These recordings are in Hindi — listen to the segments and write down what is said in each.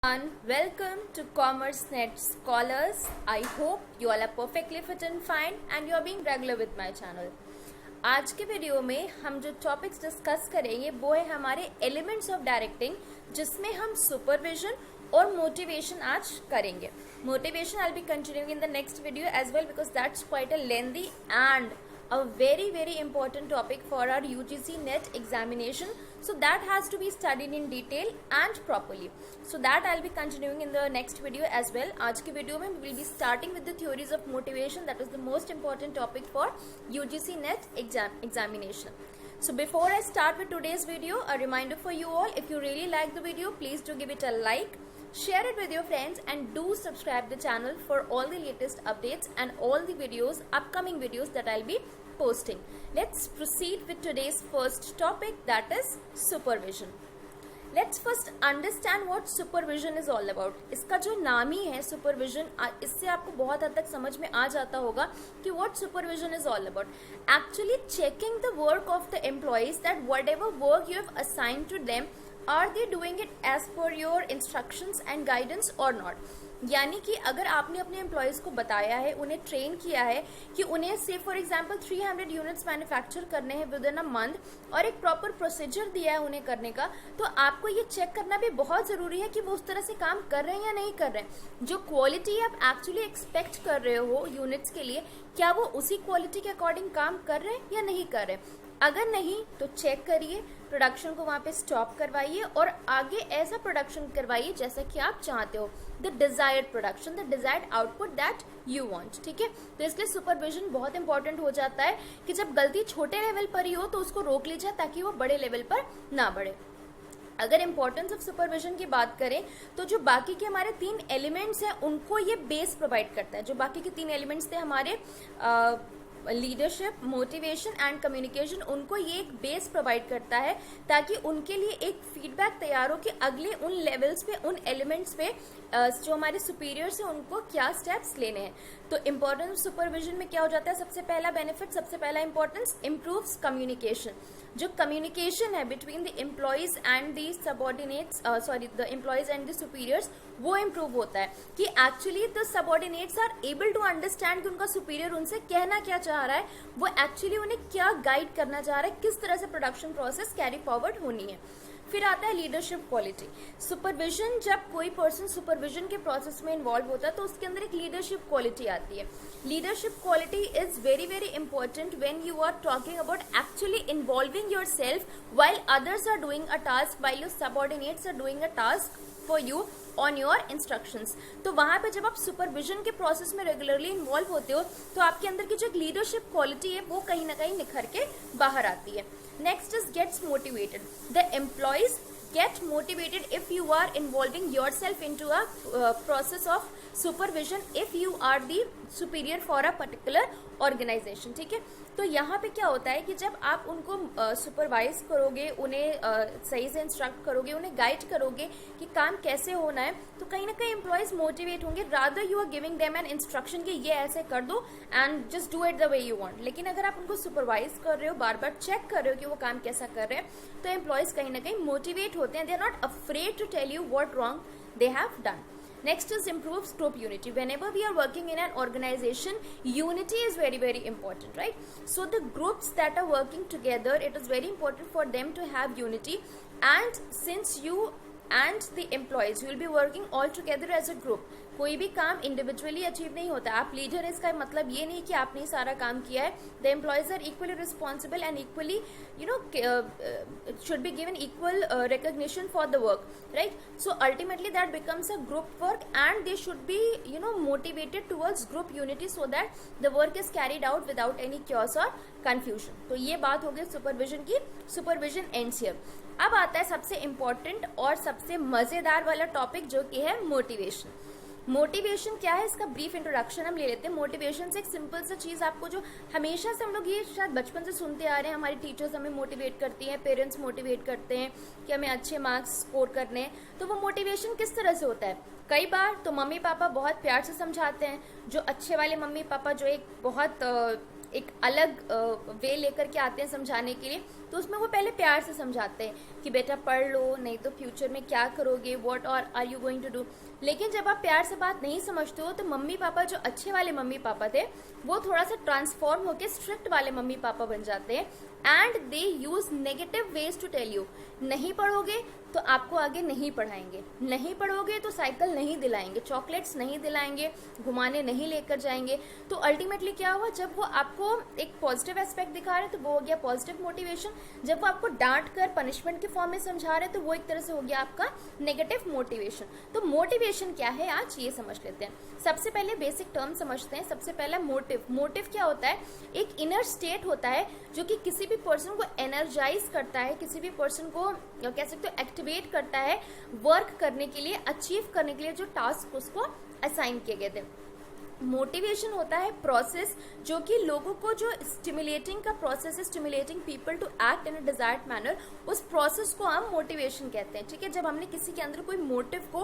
And welcome to CommerceNet Scholars. I hope you all are perfectly fit and fine and you are being regular with my channel. आज के वीडियो में हम जो टॉपिक्स डिस्कस करेंगे वो है हमारे एलिमेंट्स ऑफ डायरेक्टिंग, जिसमें हम सुपरविजन और मोटिवेशन आज करेंगे. Motivation I will be continuing in the next video as well because that's quite a lengthy and a very important topic for our UGC NET examination, so that has to be studied in detail and properly. So that I'll be continuing in the next video as well. आज के वीडियो में we will be starting with the theories of motivation. That is the most important topic for UGC NET examination. So before I start with today's video, a reminder for you all, if you really like the video, please do give it a like, share it with your friends and do subscribe the channel for all the latest updates and all the videos, upcoming videos that I'll be posting. Let's proceed with today's first topic, that is supervision. Let's first understand what supervision is all about. इसका जो नाम ही है supervision, इससे आपको बहुत हद तक समझ में आ जाता होगा कि what supervision is all about. Actually checking the work of the employees, that whatever work you have assigned to them, are they doing it as per your instructions and guidance or not. यानी कि अगर आपने अपने एम्प्लॉयज़ को बताया है, उन्हें ट्रेन किया है कि उन्हें से फॉर एग्जांपल 300 यूनिट्स मैन्युफैक्चर करने हैं विद इन अ मंथ और एक प्रॉपर प्रोसीजर दिया है उन्हें करने का, तो आपको ये चेक करना भी बहुत ज़रूरी है कि वो उस तरह से काम कर रहे हैं या नहीं कर रहे हैं. जो क्वालिटी आप एक्चुअली एक्सपेक्ट कर रहे हो यूनिट्स के लिए, क्या वो उसी क्वालिटी के अकॉर्डिंग काम कर रहे हैं या नहीं कर रहे हैं. अगर नहीं तो चेक करिए, प्रोडक्शन को वहाँ पे स्टॉप करवाइए और आगे ऐसा प्रोडक्शन करवाइए जैसा कि आप चाहते हो, the desired production, the desired output that you want. ठीक है, तो इसलिए सुपरविजन बहुत इंपॉर्टेंट हो जाता है कि जब गलती छोटे लेवल पर ही हो तो उसको रोक लीजिए ताकि वो बड़े लेवल पर ना बढ़े. अगर इंपॉर्टेंस ऑफ सुपरविजन की बात करें तो जो बाकी के हमारे 3 एलिमेंट्स हैं उनको ये बेस प्रोवाइड करता है. जो बाकी के 3 एलिमेंट्स थे हमारे लीडरशिप, मोटिवेशन एंड कम्युनिकेशन, उनको ये एक बेस प्रोवाइड करता है ताकि उनके लिए एक फीडबैक तैयार हो कि अगले उन लेवल्स पे, उन एलिमेंट्स पे जो हमारे सुपीरियर्स हैं उनको क्या स्टेप्स लेने हैं. तो इंपॉर्टेंस सुपरविजन में क्या हो जाता है, सबसे पहला बेनिफिट, सबसे पहला इंपॉर्टेंस, इम्प्रूव्स कम्युनिकेशन. जो कम्युनिकेशन है between the employees and the subordinates, the employees and the superiors, वो इम्प्रूव होता है कि actually the subordinates are able to understand कि उनका सुपीरियर उनसे कहना क्या चाह रहा है, वो एक्चुअली उन्हें क्या गाइड करना चाह रहा है, किस तरह से प्रोडक्शन प्रोसेस कैरी फॉरवर्ड होनी है. फिर आता है लीडरशिप क्वालिटी. सुपरविजन, जब कोई पर्सन सुपरविजन के प्रोसेस में इन्वॉल्व होता है तो उसके अंदर एक लीडरशिप क्वालिटी आती है. Leadership quality is very important when you are talking about actually involving yourself while others are doing a task, while your subordinates are doing a task for you on your instructions. तो वहां पे जब आप सुपरविजन के प्रोसेस में रेगुलरली इन्वॉल्व होते हो तो आपके अंदर की जो एक लीडरशिप क्वालिटी है वो कहीं ना कहीं निखर के बाहर आती है. Next is gets motivated. The employees get motivated if you are involving yourself into a process of supervision if you are the superior for a particular organization. ठीक है, तो यहाँ पे क्या होता है कि जब आप उनको सुपरवाइज करोगे, उन्हें सही से इंस्ट्रक्ट करोगे, उन्हें गाइड करोगे कि काम कैसे होना है, तो कहीं ना कहीं एम्प्लॉयज मोटिवेट होंगे. Rather you are giving them an instruction कि ये ऐसे कर दो and just do it the way you want. लेकिन अगर आप उनको सुपरवाइज कर रहे हो, बार बार चेक कर रहे हो कि वो काम कैसा कर रहे हैं, तो एम्प्लॉयज कहीं ना कहीं मोटिवेट होते हैं. They are not afraid to tell you what wrong they have done. Next is improves group unity. Whenever we are working in an organization, unity is very important, right? So the groups that are working together, it is very important for them to have unity. And since you and the employees will be working all together as a group, कोई भी काम इंडिविजुअली अचीव नहीं होता. आप लीडर, इसका मतलब ये नहीं कि आपने ही सारा काम किया है. The employees are equally responsible and equally should be given equal recognition for the work, right? So ultimately that becomes a group work and they should be motivated towards group unity so that the work is carried out without any chaos or confusion. तो ये बात हो गई सुपरविजन की. Supervision ends here. अब आता है सबसे इम्पोर्टेंट और सबसे मजेदार वाला टॉपिक जो कि है मोटिवेशन. मोटिवेशन क्या है, इसका ब्रीफ इंट्रोडक्शन हम ले लेते हैं. मोटिवेशन से एक सिंपल सा चीज़ आपको, जो हमेशा से हम लोग ये शायद बचपन से सुनते आ रहे हैं, हमारी टीचर्स हमें मोटिवेट करती हैं, पेरेंट्स मोटिवेट करते हैं कि हमें अच्छे मार्क्स स्कोर करने हैं. तो वो मोटिवेशन किस तरह से होता है, कई बार तो मम्मी पापा बहुत प्यार से समझाते हैं. जो अच्छे वाले मम्मी पापा जो एक बहुत एक अलग वे लेकर के आते हैं समझाने के लिए, तो उसमें वो पहले प्यार से समझाते हैं कि बेटा पढ़ लो, नहीं तो फ्यूचर में क्या करोगे, व्हाट और are you going to do. लेकिन जब आप प्यार से बात नहीं समझते हो तो मम्मी पापा जो अच्छे वाले मम्मी पापा थे वो थोड़ा सा ट्रांसफॉर्म होकर स्ट्रिक्ट वाले मम्मी पापा बन जाते हैं and they use negative ways to tell you, नहीं पढ़ोगे तो आपको आगे नहीं पढ़ाएंगे, नहीं पढ़ोगे तो साइकिल नहीं दिलाएंगे, चॉकलेट्स नहीं दिलाएंगे, घुमाने नहीं लेकर जाएंगे। तो अल्टीमेटली क्या हुआ, जब वो आपको एक पॉजिटिव एस्पेक्ट दिखा रहे तो वो हो गया पॉजिटिव मोटिवेशन, जब वो आपको डांट कर पनिशमेंट के फॉर्म में समझा रहे तो वो एक तरह से हो गया आपका नेगेटिव मोटिवेशन। तो मोटिवेशन क्या है आज ये समझ लेते हैं। सबसे पहले बेसिक टर्म समझते हैं। सबसे पहला मोटिव। मोटिव क्या होता है, एक इनर स्टेट होता है जो कि किसी भी पर्सन को एनर्जाइज करता है, किसी भी पर्सन को कह सकते हो एक्टिवेट करता है वर्क करने के लिए, अचीव करने के लिए जो टास्क उसको असाइन किए गए थे। मोटिवेशन होता है प्रोसेस जो कि लोगों को, जो स्टिमुलेटिंग का प्रोसेस है, stimulating people to act in a desired manner, उस प्रोसेस को हम मोटिवेशन कहते हैं। ठीक है, जब हमने किसी के अंदर कोई मोटिव को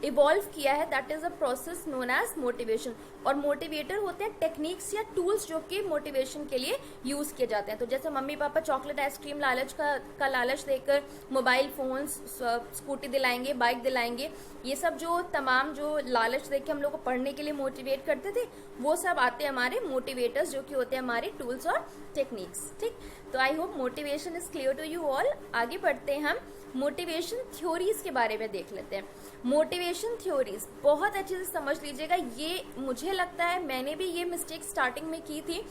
इवॉल्व किया है, that is a process known as motivation. और मोटिवेटर होते हैं टेक्निक्स या टूल्स जो कि मोटिवेशन के लिए यूज किए जाते हैं। तो जैसे मम्मी पापा चॉकलेट आइसक्रीम लालच का लालच देकर मोबाइल फोन, स्कूटी दिलाएंगे, बाइक दिलाएंगे, ये सब जो तमाम जो लालच देके हम लोग को पढ़ने के लिए मोटिवेट करते थे, वो सब आते हैं हमारे मोटिवेटर्स जो कि होते हैं हमारे टूल्स और टेक्निक्स। ठीक, तो I hope motivation is clear to you all. आगे बढ़ते हैं, हम मोटिवेशन थ्योरीज के बारे में देख लेते हैं। मोटिवेशन थ्योरीज बहुत अच्छे से समझ लीजिएगा। ये मुझे लगता है मैंने भी ये मिस्टेक स्टार्टिंग में की थी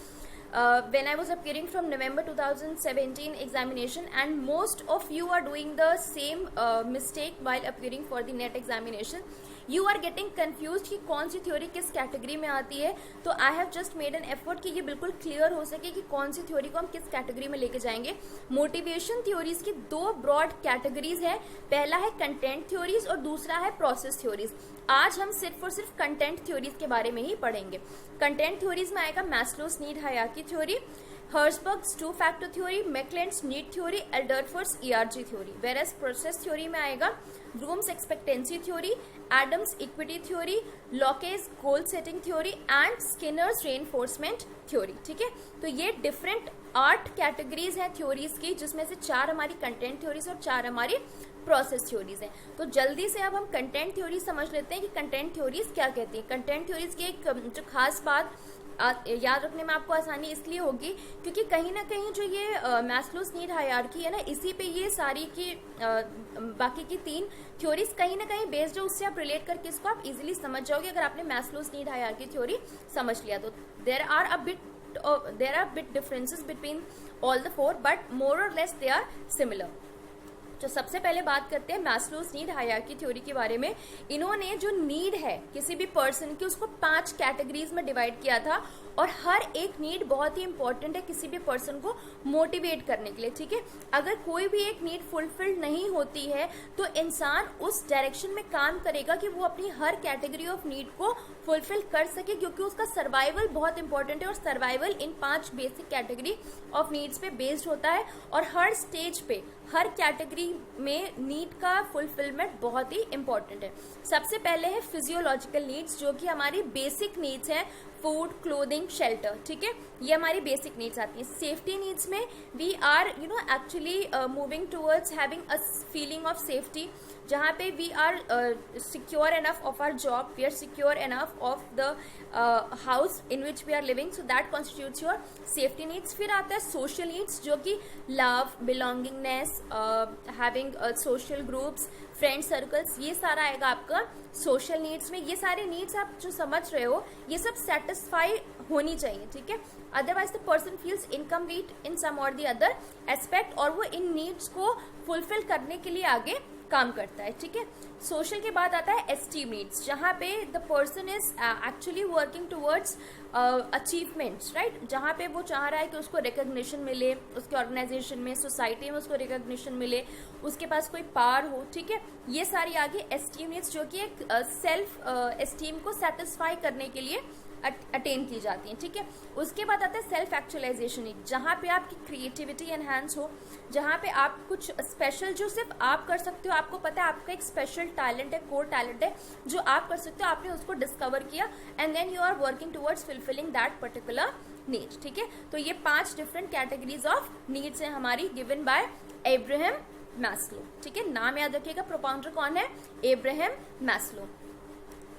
when I was appearing from November 2017 examination, and most of you are doing the same mistake while appearing for the NET examination. You are getting confused कि कौन सी थ्योरी किस कैटेगरी में आती है। तो I have just made an effort कि ये बिल्कुल क्लियर हो सके कि कौन सी थ्योरी को हम किस कैटेगरी में लेके जाएंगे। मोटिवेशन थ्योरीज की दो ब्रॉड कैटेगरीज है, पहला है कंटेंट थ्योरीज और दूसरा है प्रोसेस थ्योरीज। आज हम सिर्फ और सिर्फ कंटेंट थ्योरीज के बारे में ही पढ़ेंगे। कंटेंट थ्योरीज में आएगा Maslow's need hierarchy theory, Herzberg's two factor theory, McClelland's need theory, Alderfer's ERG theory. Whereas process theory में आएगा Vroom's expectancy theory, Adams equity theory, Locke's goal setting theory and Skinner's reinforcement theory. ठीक है, तो ये डिफरेंट 8 कैटेगरीज हैं थ्योरीज की, जिसमें से 4 हमारी कंटेंट थ्योरीज और 4 हमारी प्रोसेस थ्योरीज हैं। तो जल्दी से अब हम कंटेंट थ्योरी समझ लेते हैं कि कंटेंट थ्योरीज क्या कहती हैं। कंटेंट थ्योरीज की एक जो खास बात याद रखने में आपको आसानी इसलिए होगी क्योंकि कहीं ना कहीं जो ये मैस्लोस नीड हायरार्की है ना, इसी पे ये सारी की बाकी की 3 थ्योरीज कहीं ना कहीं बेस्ड है, उससे आप रिलेट करके इसको आप इजीली समझ जाओगे अगर आपने मैस्लोस नीड हायरार्की थ्योरी समझ लिया तो। There are bit differences between all the 4 but more और लेस दे आर सिमिलर। तो सबसे पहले बात करते हैं मैस्लोस नीड हायरार्की थ्योरी के बारे में। इन्होंने जो नीड है किसी भी पर्सन की उसको 5 कैटेगरीज में डिवाइड किया था और हर एक नीड बहुत ही इंपॉर्टेंट है किसी भी पर्सन को मोटिवेट करने के लिए। ठीक है, अगर कोई भी एक नीड फुलफिल्ड नहीं होती है तो इंसान उस डायरेक्शन में काम करेगा कि वो अपनी हर कैटेगरी ऑफ नीड को फुलफिल कर सके, क्योंकि उसका सर्वाइवल बहुत इंपॉर्टेंट है और survival in 5 basic category of needs पे बेस्ड होता है। और हर स्टेज पे हर कैटेगरी में नीड का फुलफिलमेंट बहुत ही इंपॉर्टेंट है। सबसे पहले है फिजियोलॉजिकल नीड्स, जो कि हमारी बेसिक नीड्स हैं, फूड, क्लोथिंग, शेल्टर। ठीक है, ये हमारी बेसिक नीड्स आती हैं। सेफ्टी नीड्स में we are actually moving towards having a feeling of safety, जहाँ पे we are secure enough of our job, we are secure enough of the house in which we are living, so that constitutes your safety needs. फिर आता है सोशल नीड्स, जो कि love, belongingness, having social groups, friend circles, ये सारा आएगा आपका सोशल नीड्स में। ये सारे नीड्स आप जो समझ रहे हो ये सब सेटिस्फाई होनी चाहिए। ठीक है, otherwise the person feels incomplete in some और द अदर एस्पेक्ट, और वो इन नीड्स को फुलफिल करने के लिए आगे काम करता है। ठीक है, सोशल के बाद आता है एस्टीम नीड्स, जहाँ पे the person is actually working towards achievements, right, जहाँ पे वो चाह रहा है कि उसको रिकग्निशन मिले, उसके ऑर्गेनाइजेशन में, सोसाइटी में उसको रिकग्निशन मिले, उसके पास कोई पावर हो। ठीक है, ये सारी आगे एस्टीम नीड्स जो कि एक सेल्फ एस्टीम को सेटिस्फाई करने के लिए अटेन की जाती हैं, ठीक है। उसके बाद आता है सेल्फ एक्चुअलाइजेशन नीड, जहाँ पे आपकी क्रिएटिविटी एनहांस हो, जहाँ पे आप कुछ स्पेशल जो सिर्फ आप कर सकते हो, आपको पता है आपका एक स्पेशल टैलेंट है, कोर टैलेंट है जो आप कर सकते हो, आपने उसको डिस्कवर किया and then you are working towards fulfilling that particular need, ठीक है। तो ये 5 डिफरेंट कैटेगरीज ऑफ नीड्स हैं हमारी, गिवन बाय एब्राहम मैस्लो, ठीक है। नाम याद रखिएगा, प्रोपाउंडर कौन है? Abraham Maslow.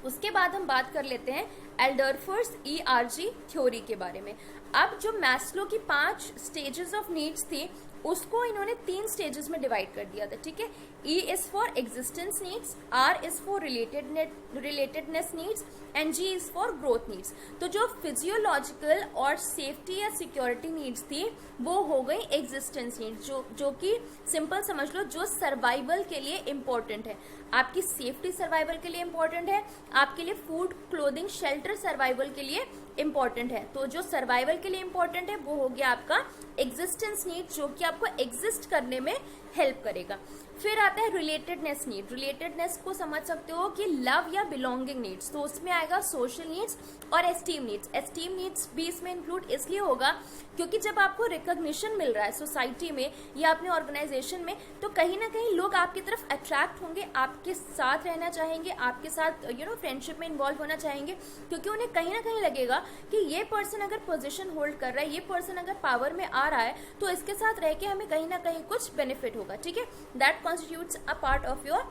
उसके बाद हम बात कर लेते हैं एल्डरफर्स ERG थ्योरी के बारे में। अब जो मैस्लो की 5 स्टेजेस ऑफ नीड्स थी उसको इन्होंने 3 स्टेजेस में डिवाइड कर दिया था, ठीक है। E is for existence needs, R is for relatedness needs and G is for growth needs. तो जो फिजियोलॉजिकल और सेफ्टी या सिक्योरिटी नीड्स थी वो हो गई एग्जिस्टेंस नीड्स, जो कि सिंपल समझ लो जो सर्वाइवल के लिए इम्पोर्टेंट है। आपकी सेफ्टी सर्वाइवल के लिए इम्पोर्टेंट है, आपके लिए फूड क्लोथिंग शेल्टर सर्वाइवल के लिए इम्पोर्टेंट है। तो जो सर्वाइवल के लिए इम्पोर्टेंट है वो हो गया आपका एग्जिस्टेंस नीड, जो कि आपको एग्जिस्ट करने में हेल्प करेगा। फिर आता है रिलेटेडनेस नीड। रिलेटेडनेस को समझ सकते हो कि लव या बिलोंगिंग नीड्स, तो उसमें आएगा सोशल नीड्स और एस्टीम नीड्स। एस्टीम नीड्स भी इसमें इंक्लूड इसलिए होगा क्योंकि जब आपको रिकॉग्निशन मिल रहा है सोसाइटी में या अपने ऑर्गेनाइजेशन में, तो कहीं ना कहीं लोग आपकी तरफ अट्रैक्ट होंगे, आपके साथ रहना चाहेंगे, आपके साथ फ्रेंडशिप में इन्वॉल्व होना चाहेंगे, क्योंकि उन्हें कहीं ना कहीं लगेगा कि ये पर्सन अगर पोजीशन होल्ड कर रहा है, ये पर्सन अगर पावर में आ रहा है, तो इसके साथ रह के हमें कहीं ना कहीं कुछ बेनिफिट होगा, ठीक है। That constitutes a part of your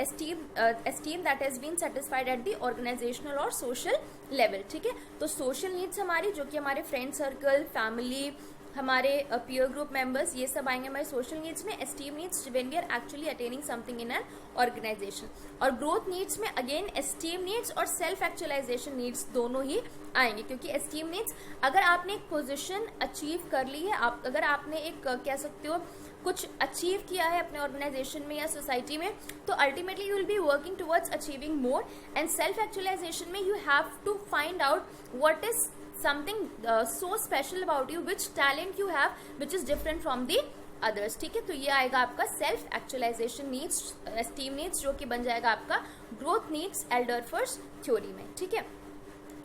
esteem that has been satisfied at the organizational और social level, ठीक है। तो social needs हमारी, जो कि हमारे फ्रेंड सर्कल, फैमिली, हमारे पीयर ग्रुप मेंबर्स, ये सब आएंगे हमारे सोशल नीड्स में। Esteem needs when we are actually attaining something in an organization. और ग्रोथ नीड्स में अगेन एस्टीम नीड्स और सेल्फ एक्चुअलाइजेशन नीड्स दोनों ही आएंगे, क्योंकि एस्टीम नीड्स अगर आपने एक पोजीशन अचीव कर ली है, अगर आपने एक कह सकते हो कुछ अचीव किया है अपने ऑर्गेनाइजेशन में या सोसाइटी में, तो ultimately you will be working towards achieving more. And self actualization में you have to find out what is something so special about you, which talent you have which is different from the others, ठीक है। तो ये आएगा आपका self actualization needs, esteem needs, जो कि बन जाएगा आपका ग्रोथ नीड्स एल्डरफर्स थ्योरी में, ठीक है।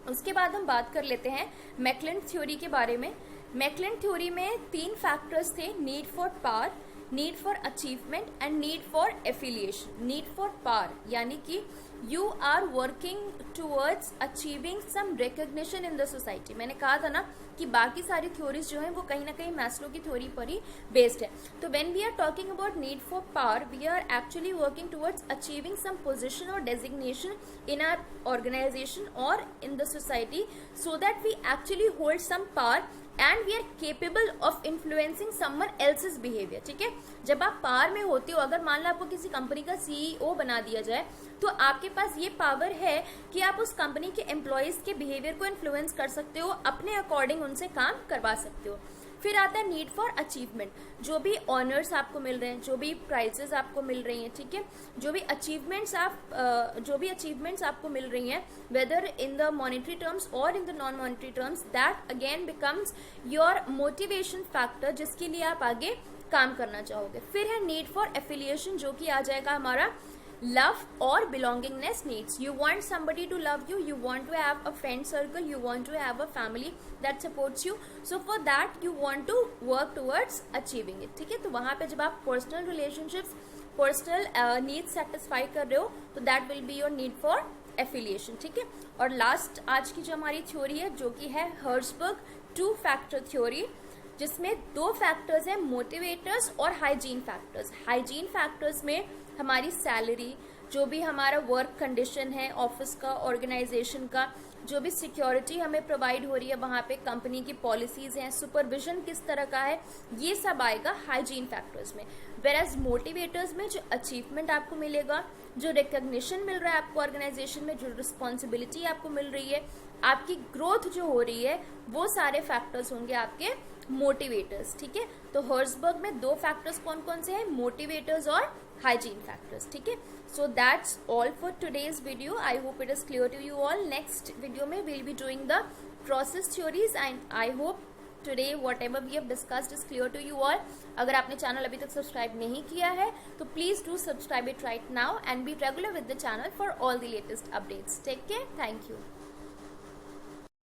उसके बाद हम बात कर लेते हैं मैकलेंड थ्योरी के बारे में। मैकलेंड थ्योरी में 3 फैक्टर्स थे, need for power, need for achievement and need for affiliation. Need for power यानी कि you are working towards achieving some recognition in the society. मैंने कहा था ना कि बाकी सारी थ्योरीज जो हैं वो कहीं ना कहीं मैस्लो की थ्योरी पर ही बेस्ड है। तो when we are talking about need for power, we are actually working towards achieving some position और डेजिग्नेशन इन आवर ऑर्गेनाइजेशन और in the society, so that we actually hold some power and we are capable of influencing someone else's behaviour, ठीक है। जब आप पावर में होते हो, अगर मान लो आपको किसी कंपनी का CEO बना दिया जाए, तो आपके पास ये पावर है कि आप उस कंपनी के एम्प्लॉयज के बिहेवियर को इन्फ्लुएंस कर सकते हो, अपने अकॉर्डिंग उनसे काम करवा सकते हो। फिर आता है नीड फॉर अचीवमेंट, जो भी ऑनर्स आपको मिल रहे हैं, जो भी प्राइजेस आपको मिल रही हैं, ठीक है, जो भी अचीवमेंट्स आपको मिल रही हैं, whether in the monetary terms और in the non monetary terms, that again becomes your motivation factor, जिसके लिए आप आगे काम करना चाहोगे। फिर है नीड फॉर एफिलिएशन, जो कि आ जाएगा हमारा love or belongingness needs. You want somebody to love you, you want to have a friend circle, you want to have a family that supports you, so for that you want to work towards achieving it, ठीक है। तो वहाँ पे जब आप personal relationships, personal needs satisfy कर रहे हो, तो that will be your need for affiliation, ठीक है। और लास्ट आज की जो हमारी थ्योरी है, जो कि है हर्ट्जबर्ग 2 फैक्टर थ्योरी, जिसमें 2 फैक्टर्स हैं, मोटिवेटर्स और हाइजीन फैक्टर्स। हाइजीन फैक्टर्स में हमारी सैलरी, जो भी हमारा वर्क कंडीशन है ऑफिस का, ऑर्गेनाइजेशन का, जो भी सिक्योरिटी हमें प्रोवाइड हो रही है वहाँ पे, कंपनी की पॉलिसीज हैं, सुपरविजन किस तरह का है, ये सब आएगा हाइजीन फैक्टर्स में। वेराज मोटिवेटर्स में जो अचीवमेंट आपको मिलेगा, जो रिकग्निशन मिल रहा है आपको ऑर्गेनाइजेशन में, जो रिस्पॉन्सिबिलिटी आपको मिल रही है, आपकी ग्रोथ जो हो रही है, वो सारे फैक्टर्स होंगे आपके मोटिवेटर्स, ठीक है। तो हर्ट्जबर्ग में 2 फैक्टर्स कौन कौन से हैं, मोटिवेटर्स और hygiene factors, ठीक है। So that's all for today's video. I hope it is clear to you all. Next video में we'll be doing the process theories and I hope today whatever we have discussed is clear to you all. अगर आपने चैनल अभी तक सब्सक्राइब नहीं किया है तो please do subscribe it right now and be regular with the channel for all the latest updates. Take care. Thank you.